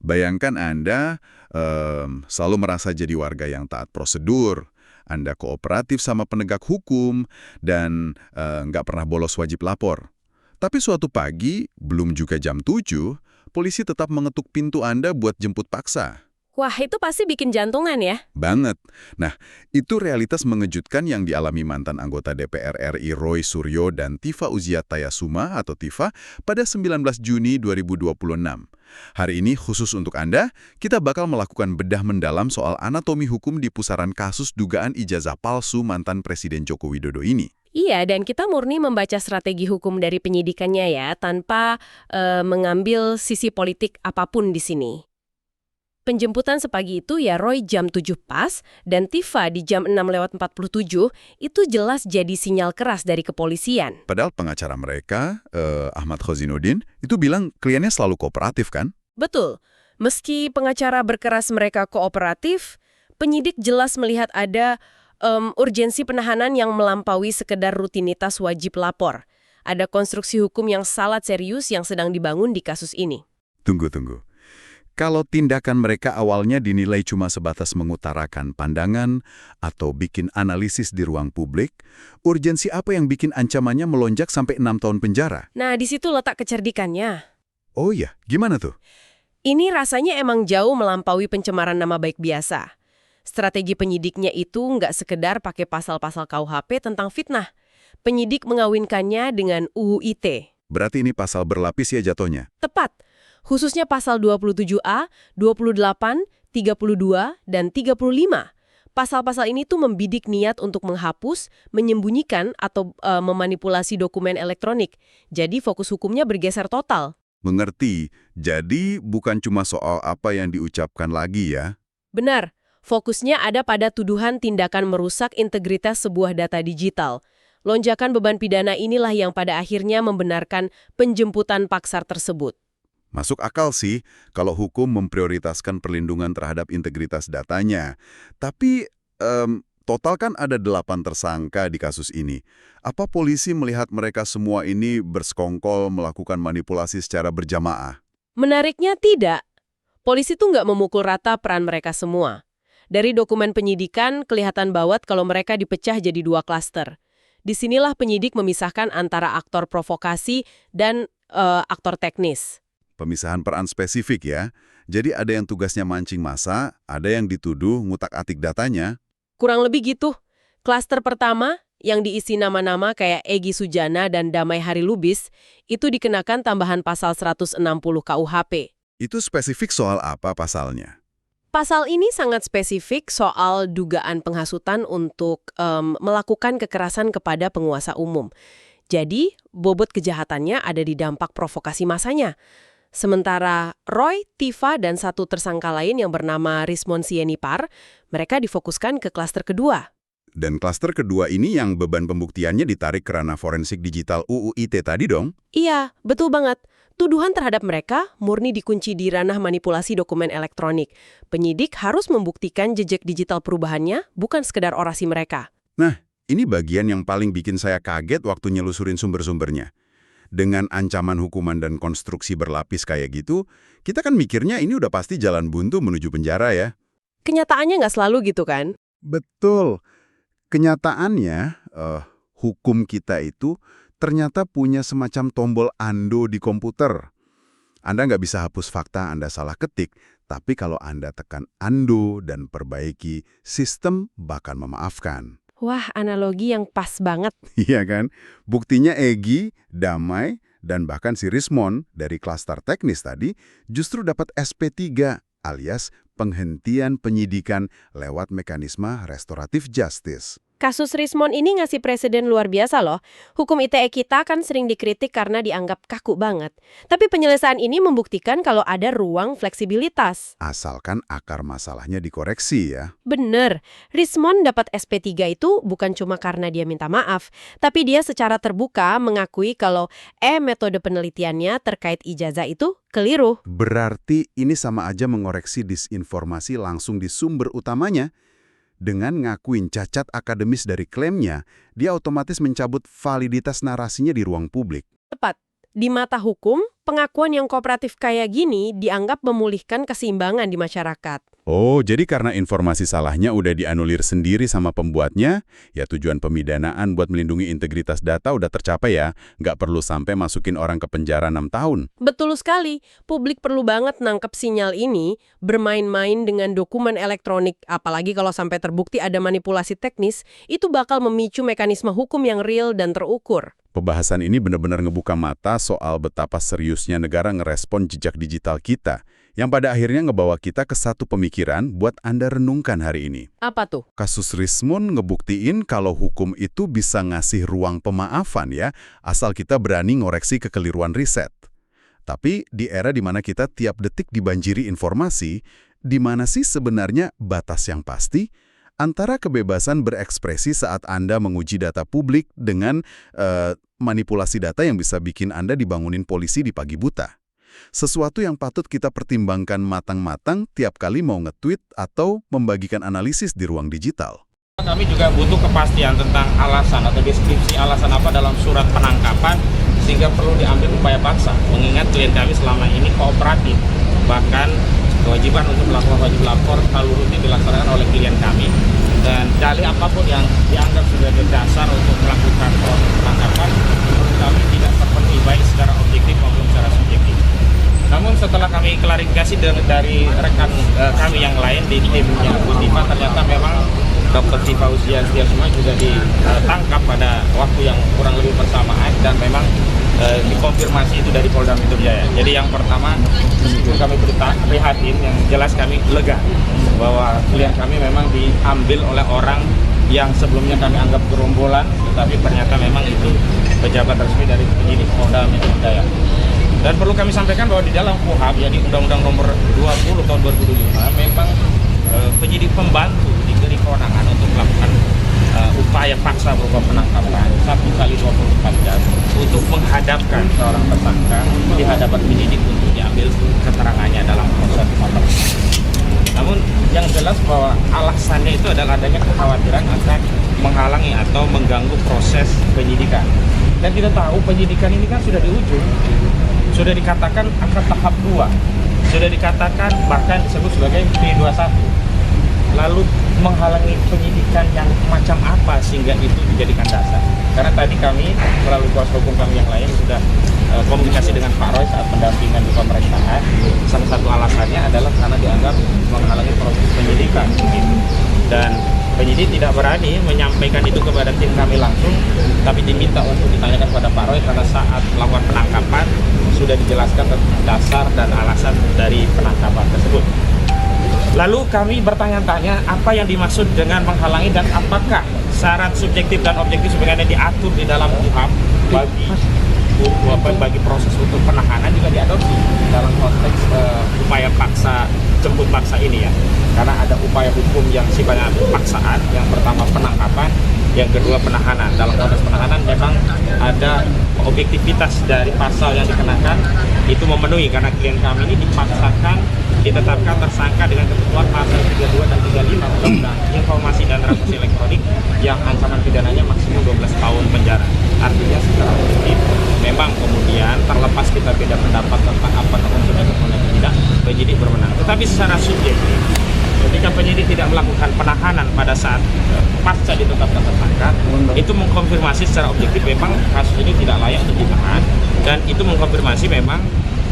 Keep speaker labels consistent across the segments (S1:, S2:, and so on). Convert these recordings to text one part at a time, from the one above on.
S1: Bayangkan Anda selalu merasa jadi warga yang taat prosedur, Anda kooperatif sama penegak hukum, dan nggak pernah bolos wajib lapor. Tapi suatu pagi, belum juga jam 7, polisi tetap mengetuk pintu Anda buat jemput paksa.
S2: Wah, itu pasti bikin jantungan ya?
S1: Banget. Nah, itu realitas mengejutkan yang dialami mantan anggota DPR RI Roy Suryo dan Tifa Uziatayasuma atau Tifa pada 19 Juni 2026. Hari ini khusus untuk Anda, kita bakal melakukan bedah mendalam soal anatomi hukum di pusaran kasus dugaan ijazah palsu mantan Presiden Joko Widodo ini.
S2: Iya, dan kita murni membaca strategi hukum dari penyidikannya ya, tanpa mengambil sisi politik apapun di sini. Penjemputan sepagi itu ya Roy jam 7 pas, dan Tifa di jam 6:47, itu jelas jadi sinyal keras dari kepolisian.
S1: Padahal pengacara mereka, Ahmad Khozinuddin, itu bilang kliennya selalu kooperatif kan?
S2: Betul. Meski pengacara berkeras mereka kooperatif, penyidik jelas melihat ada urgensi penahanan yang melampaui sekedar rutinitas wajib lapor. Ada konstruksi hukum yang sangat serius yang sedang dibangun di kasus ini.
S1: Tunggu. Kalau tindakan mereka awalnya dinilai cuma sebatas mengutarakan pandangan atau bikin analisis di ruang publik, urgensi apa yang bikin ancamannya melonjak sampai 6 tahun penjara?
S2: Nah, di situ letak kecerdikannya.
S1: Oh iya, gimana tuh?
S2: Ini rasanya emang jauh melampaui pencemaran nama baik biasa. Strategi penyidiknya itu nggak sekedar pakai pasal-pasal KUHP tentang fitnah. Penyidik mengawinkannya dengan UU ITE.
S1: Berarti ini pasal berlapis ya jatuhnya?
S2: Tepat. Khususnya pasal 27A, 28, 32, dan 35. Pasal-pasal ini tuh membidik niat untuk menghapus, menyembunyikan, atau memanipulasi dokumen elektronik. Jadi fokus hukumnya bergeser total.
S1: Mengerti. Jadi bukan cuma soal apa yang diucapkan lagi ya?
S2: Benar. Fokusnya ada pada tuduhan tindakan merusak integritas sebuah data digital. Lonjakan beban pidana inilah yang pada akhirnya membenarkan penjemputan paksa tersebut.
S1: Masuk akal sih kalau hukum memprioritaskan perlindungan terhadap integritas datanya. Tapi total kan ada 8 tersangka di kasus ini. Apa polisi melihat mereka semua ini bersekongkol melakukan manipulasi secara berjamaah?
S2: Menariknya tidak. Polisi tuh nggak memukul rata peran mereka semua. Dari dokumen penyidikan, kelihatan bawat kalau mereka dipecah jadi 2 klaster. Disinilah penyidik memisahkan antara aktor provokasi dan aktor teknis.
S1: Pemisahan peran spesifik ya. Jadi ada yang tugasnya mancing massa, ada yang dituduh ngutak-atik datanya.
S2: Kurang lebih gitu. Klaster pertama, yang diisi nama-nama kayak Egy Sujana dan Damai Hari Lubis, itu dikenakan tambahan pasal 160 KUHP.
S1: Itu spesifik soal apa pasalnya?
S2: Pasal ini sangat spesifik soal dugaan penghasutan untuk melakukan kekerasan kepada penguasa umum. Jadi, bobot kejahatannya ada di dampak provokasi massanya. Sementara Roy, Tifa, dan 1 tersangka lain yang bernama Rismon Sienipar, mereka difokuskan ke klaster kedua.
S1: Dan klaster kedua ini yang beban pembuktiannya ditarik ke ranah forensik digital UU ITE tadi dong?
S2: Iya, betul banget. Tuduhan terhadap mereka murni dikunci di ranah manipulasi dokumen elektronik. Penyidik harus membuktikan jejak digital perubahannya, bukan sekedar orasi mereka.
S1: Nah, ini bagian yang paling bikin saya kaget waktu nyelusurin sumber-sumbernya. Dengan ancaman hukuman dan konstruksi berlapis kayak gitu, kita kan mikirnya ini udah pasti jalan buntu menuju penjara ya.
S2: Kenyataannya nggak selalu gitu kan?
S1: Betul. Kenyataannya, hukum kita itu ternyata punya semacam tombol undo di komputer. Anda nggak bisa hapus fakta Anda salah ketik, tapi kalau Anda tekan undo dan perbaiki, sistem bahkan memaafkan.
S2: Wah, analogi yang pas banget.
S1: Iya kan? Buktinya Egy, Damai, dan bahkan si Rismon dari klaster teknis tadi justru dapat SP3 alias penghentian penyidikan lewat mekanisme restoratif justice.
S2: Kasus Rismon ini ngasih presiden luar biasa loh. Hukum ITE kita kan sering dikritik karena dianggap kaku banget. Tapi penyelesaian ini membuktikan kalau ada ruang fleksibilitas.
S1: Asalkan akar masalahnya dikoreksi ya.
S2: Bener, Rismon dapat SP3 itu bukan cuma karena dia minta maaf, tapi dia secara terbuka mengakui kalau metode penelitiannya terkait ijazah itu keliru.
S1: Berarti ini sama aja mengoreksi disinformasi langsung di sumber utamanya. Dengan ngakuin cacat akademis dari klaimnya, dia otomatis mencabut validitas narasinya di ruang publik.
S2: Tepat. Di mata hukum, pengakuan yang kooperatif kayak gini dianggap memulihkan keseimbangan di masyarakat.
S1: Oh, jadi karena informasi salahnya udah dianulir sendiri sama pembuatnya, ya tujuan pemidanaan buat melindungi integritas data udah tercapai ya. Nggak perlu sampai masukin orang ke penjara 6 tahun.
S2: Betul sekali, publik perlu banget nangkep sinyal ini, bermain-main dengan dokumen elektronik, apalagi kalau sampai terbukti ada manipulasi teknis, itu bakal memicu mekanisme hukum yang real dan terukur.
S1: Pembahasan ini benar-benar ngebuka mata soal betapa seriusnya negara ngerespon jejak digital kita, yang pada akhirnya ngebawa kita ke satu pemikiran buat Anda renungkan hari ini.
S2: Apa tuh?
S1: Kasus Rismon ngebuktiin kalau hukum itu bisa ngasih ruang pemaafan ya, asal kita berani ngoreksi kekeliruan riset. Tapi di era di mana kita tiap detik dibanjiri informasi, di mana sih sebenarnya batas yang pasti antara kebebasan berekspresi saat Anda menguji data publik dengan manipulasi data yang bisa bikin Anda dibangunin polisi di pagi buta? Sesuatu yang patut kita pertimbangkan matang-matang tiap kali mau nge-tweet atau membagikan analisis di ruang digital.
S3: Kami juga butuh kepastian tentang alasan atau deskripsi alasan apa dalam surat penangkapan sehingga perlu diambil upaya paksa. Mengingat klien kami selama ini kooperatif, bahkan kewajiban untuk melakukan wajib lapor selalu rutin dilaksanakan oleh klien kami. Dan dalih apapun yang dianggap sebagai dasar untuk melakukan proses penangkapan menurut kami tidak terpenuhi baik secara objektif maupun secara subjektif. Namun setelah kami klarifikasi dari rekan kami yang lain di timnya Bu Tifa, ternyata memang Dr. Tifa Uziastiasuma juga ditangkap pada waktu yang kurang lebih bersamaan dan memang dikonfirmasi itu dari Polda Metro Jaya. Jadi yang pertama, meskipun kami prihatin, yang jelas kami lega bahwa klien kami memang diambil oleh orang yang sebelumnya kami anggap gerombolan, tetapi ternyata memang itu pejabat resmi dari penyidik Polda Metro Jaya. Dan perlu kami sampaikan bahwa di dalam KUHP, ya di Undang-Undang Nomor 20 Tahun 2005, memang penyidik pembantu diberi kewenangan untuk melakukan upaya paksa berupa penangkapan 1 kali 24 jam untuk menghadapkan seorang tersangka di hadapan penyidik untuk diambil keterangannya dalam proses otopsi. Namun yang jelas bahwa alasannya itu adalah adanya kekhawatiran akan menghalangi atau mengganggu proses penyidikan. Dan kita tahu penyidikan ini kan sudah di ujung, sudah dikatakan akan tahap 2, sudah dikatakan bahkan disebut sebagai P21. Lalu menghalangi penyidikan yang macam apa sehingga itu dijadikan dasar? Karena tadi kami melalui kuasa hukum kami yang lain sudah komunikasi dengan Pak Roy saat pendampingan di pemeriksaan. Salah satu alasannya adalah karena dianggap menghalangi proses penyidikan begitu. Dan penyidik tidak berani menyampaikan itu kepada tim kami langsung, tapi diminta untuk ditanyakan kepada Pak Roy karena saat melakukan penangkapan sudah dijelaskan tentang dasar dan alasan dari penangkapan tersebut. Lalu kami bertanya-tanya apa yang dimaksud dengan menghalangi dan apakah syarat subjektif dan objektif sebenarnya diatur di dalam KUHP bagi proses untuk penahanan juga diadopsi dalam konteks upaya paksa, jemput paksa ini ya. Karena ada upaya hukum yang sifatnya paksaan, yang pertama penangkapan, yang kedua penahanan. Dalam konteks penahanan memang ada objektivitas dari pasal yang dikenakan itu memenuhi karena klien kami ini dipaksakan ditetapkan tersangka dengan ketentuan pasal 32 dan 35 Undang-Undang Informasi dan Transaksi Elektronik yang ancaman pidananya maksimum 12 tahun penjara. Artinya secara objektif memang kemudian terlepas kita beda pendapat tentang apakah unsur atau tidak, penyidik berwenang. Tetapi secara subjektif, ketika penyidik tidak melakukan penahanan pada saat pasca ditetapkan tersangka, itu mengkonfirmasi secara objektif memang kasus ini tidak layak untuk ditahan, dan itu mengkonfirmasi memang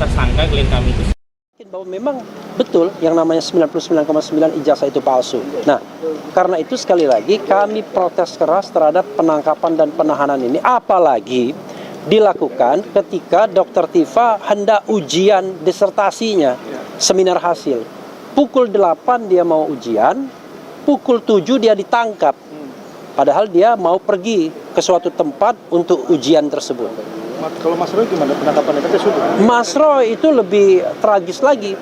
S3: tersangka klien kami itu
S4: bahwa memang betul yang namanya 99,9 ijazah itu palsu. Nah, karena itu sekali lagi kami protes keras terhadap penangkapan dan penahanan ini, apalagi dilakukan ketika Dr. Tifa hendak ujian disertasinya, seminar hasil. Pukul 8 dia mau ujian, pukul 7 dia ditangkap. Padahal dia mau pergi ke suatu tempat untuk ujian tersebut.
S5: Kalau Mas Roy gimana penangkapan itu sudah?
S4: Mas Roy itu lebih tragis lagi.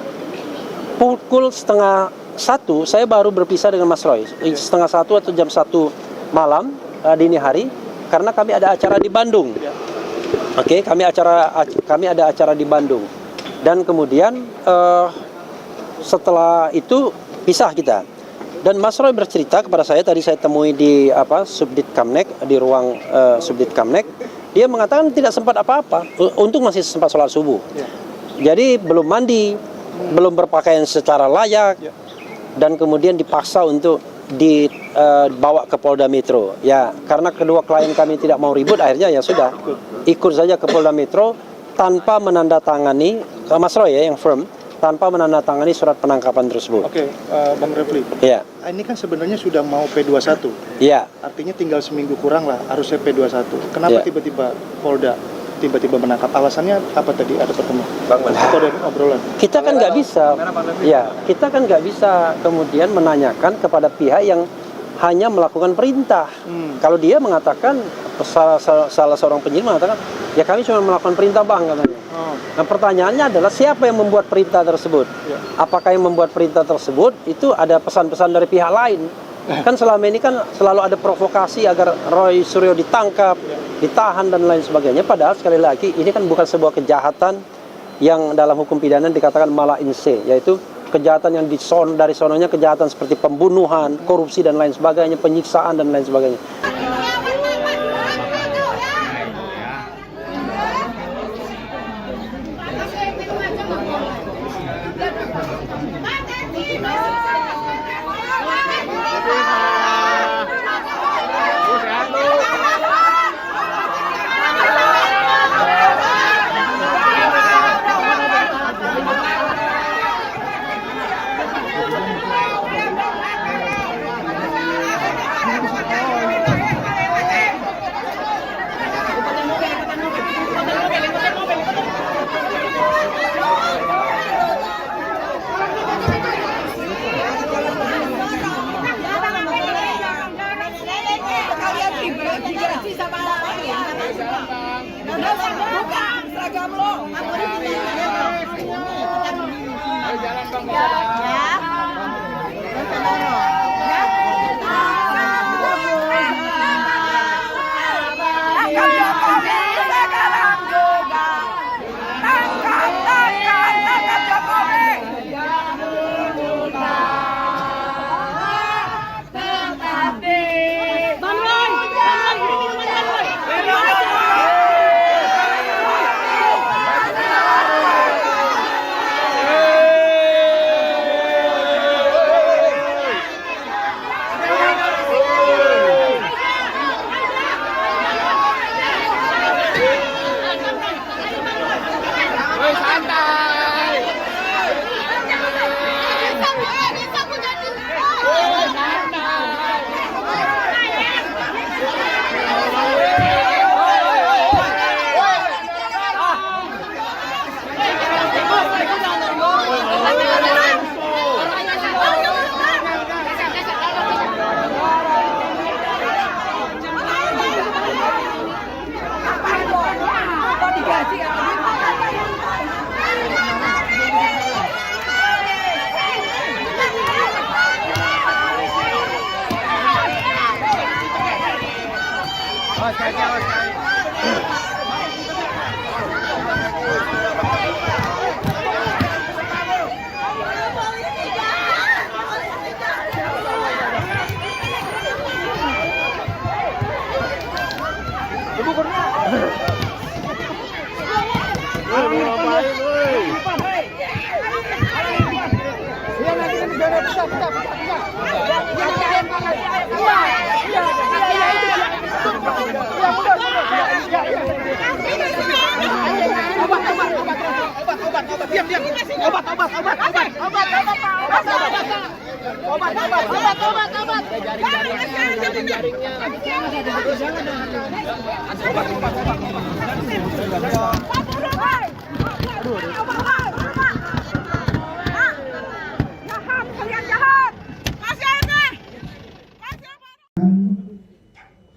S4: Pukul 12:30 saya baru berpisah dengan Mas Roy. 12:30 atau jam 1 malam dini hari karena kami ada acara di Bandung. Oke, kami ada acara di Bandung. Dan kemudian setelah itu pisah kita. Dan Mas Roy bercerita kepada saya, tadi saya temui di Subdit Kamnek, di ruang Subdit Kamnek. Dia mengatakan tidak sempat apa-apa. Untung masih sempat sholat subuh. Jadi belum mandi, belum berpakaian secara layak, dan kemudian dipaksa untuk dibawa ke Polda Metro. Ya, karena kedua klien kami tidak mau ribut, akhirnya ya sudah ikut saja ke Polda Metro tanpa menandatangani, Mas Roy ya yang firm, tanpa menandatangani surat penangkapan tersebut.
S5: Oke, Bang Refli.
S4: Ya.
S5: Ini kan sebenarnya sudah mau P21.
S4: Ya.
S5: Artinya tinggal seminggu kurang lah harusnya P21. Kenapa tiba-tiba Polda tiba-tiba menangkap? Alasannya apa tadi? Ada pertemuan? Atau ada obrolan?
S4: Kita kan nggak bisa, ya kita kan nggak bisa kemudian menanyakan kepada pihak yang hanya melakukan perintah. Kalau dia mengatakan, salah seorang penyidik mengatakan, ya kami cuma melakukan perintah bang katanya. Nah pertanyaannya adalah siapa yang membuat perintah tersebut? Apakah yang membuat perintah tersebut itu ada pesan-pesan dari pihak lain? Kan selama ini kan selalu ada provokasi agar Roy Suryo ditangkap, ditahan dan lain sebagainya. Padahal sekali lagi ini kan bukan sebuah kejahatan yang dalam hukum pidana dikatakan mala in se, yaitu kejahatan yang dari sononya kejahatan seperti pembunuhan, korupsi dan lain sebagainya, penyiksaan dan lain sebagainya.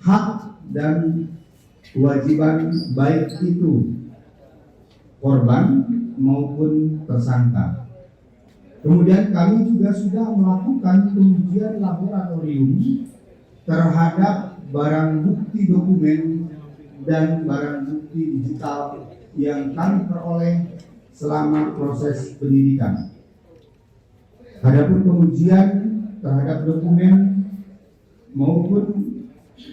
S6: Hak dan kewajiban baik itu korban maupun tersangka. Kemudian kami juga sudah melakukan pengujian laboratorium terhadap barang bukti dokumen dan barang bukti digital yang kami peroleh selama proses penyidikan. Adapun pengujian terhadap dokumen maupun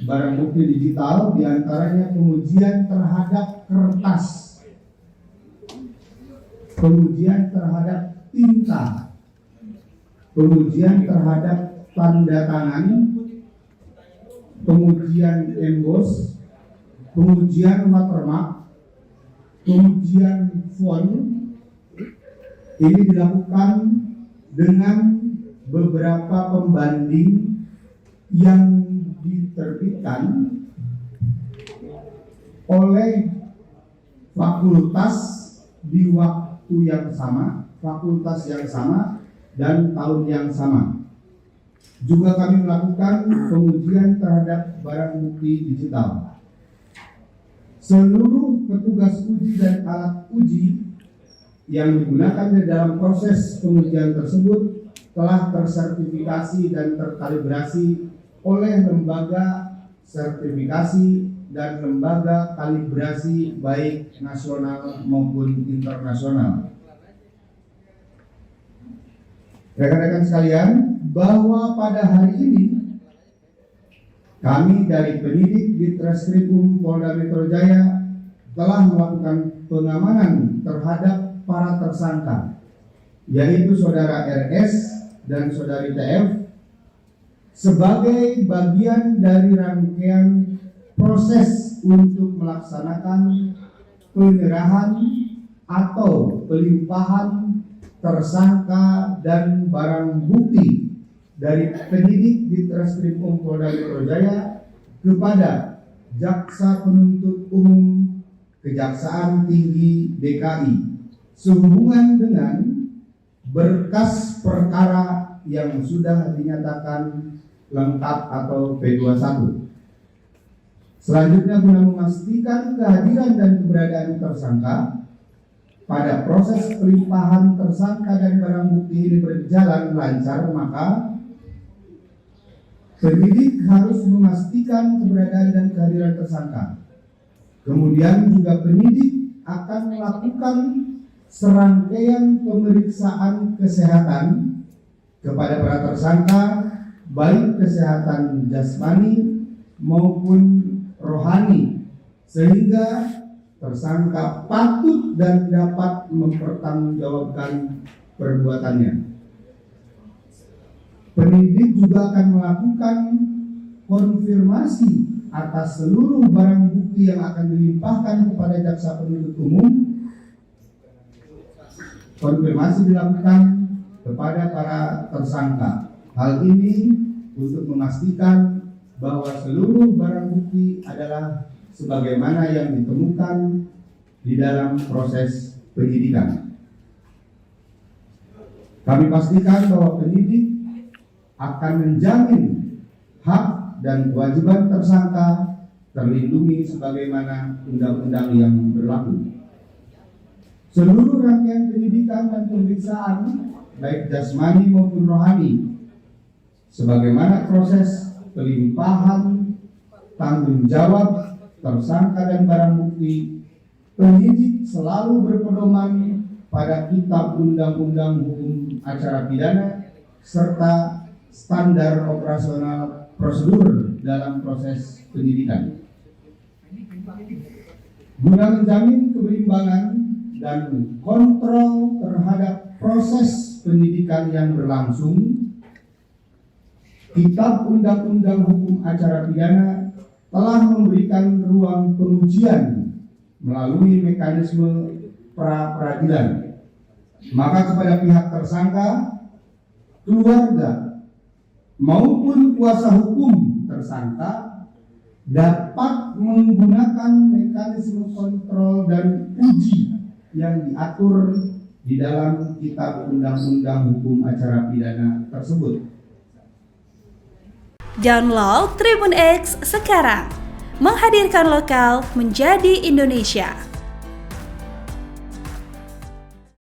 S6: barang bukti digital, diantaranya pengujian terhadap kertas, pengujian terhadap tinta, pengujian terhadap tanda tangan, pengujian emboss, pengujian watermark, pengujian font. Ini dilakukan dengan beberapa pembanding yang diterbitkan oleh fakultas di waktu yang sama, fakultas yang sama, dan tahun yang sama. Juga kami melakukan pengujian terhadap barang bukti digital. Seluruh petugas uji dan alat uji yang digunakan di dalam proses pengujian tersebut telah tersertifikasi dan terkalibrasi oleh lembaga sertifikasi dan lembaga kalibrasi baik nasional maupun internasional. Rekan-rekan sekalian, bahwa pada hari ini kami dari penyidik Ditreskrimum Polda Metro Jaya telah melakukan pengamanan terhadap para tersangka, yaitu saudara RS dan saudari TF, sebagai bagian dari rangkaian proses untuk melaksanakan penyerahan atau pelimpahan tersangka dan barang bukti dari penyidik Ditreskrimum Polda Metro Jaya kepada Jaksa Penuntut Umum Kejaksaan Tinggi DKI sehubungan dengan berkas perkara yang sudah dinyatakan lengkap atau P21. Selanjutnya, guna memastikan kehadiran dan keberadaan tersangka pada proses pelimpahan tersangka dan barang bukti ini berjalan lancar, maka penyidik harus memastikan keberadaan dan kehadiran tersangka. Kemudian juga penyidik akan melakukan serangkaian pemeriksaan kesehatan kepada para tersangka, baik kesehatan jasmani maupun rohani, sehingga tersangka patut dan dapat mempertanggungjawabkan perbuatannya. Penyidik juga akan melakukan konfirmasi atas seluruh barang bukti yang akan dilimpahkan kepada Jaksa Penuntut Umum. Konfirmasi dilakukan kepada para tersangka. Hal ini untuk memastikan bahwa seluruh barang bukti adalah sebagaimana yang ditemukan di dalam proses penyidikan. Kami pastikan bahwa penyidik akan menjamin hak dan kewajiban tersangka terlindungi sebagaimana undang-undang yang berlaku. Seluruh rangkaian penyidikan dan pemeriksaan, baik jasmani maupun rohani, sebagaimana proses pelimpahan tanggung jawab tersangka dan barang bukti, penyidik selalu berpedoman pada Kitab Undang-Undang Hukum Acara Pidana serta standar operasional prosedur dalam proses penyidikan. Guna menjamin keberimbangan dan kontrol terhadap proses penyidikan yang berlangsung, Kitab Undang-Undang Hukum Acara Pidana telah memberikan ruang pengujian melalui mekanisme pra-peradilan. Maka kepada pihak tersangka, keluarga maupun kuasa hukum tersangka dapat menggunakan mekanisme kontrol dan uji yang diatur di dalam Kitab Undang-Undang Hukum Acara Pidana tersebut.
S7: Download Tribun X sekarang, menghadirkan lokal menjadi Indonesia.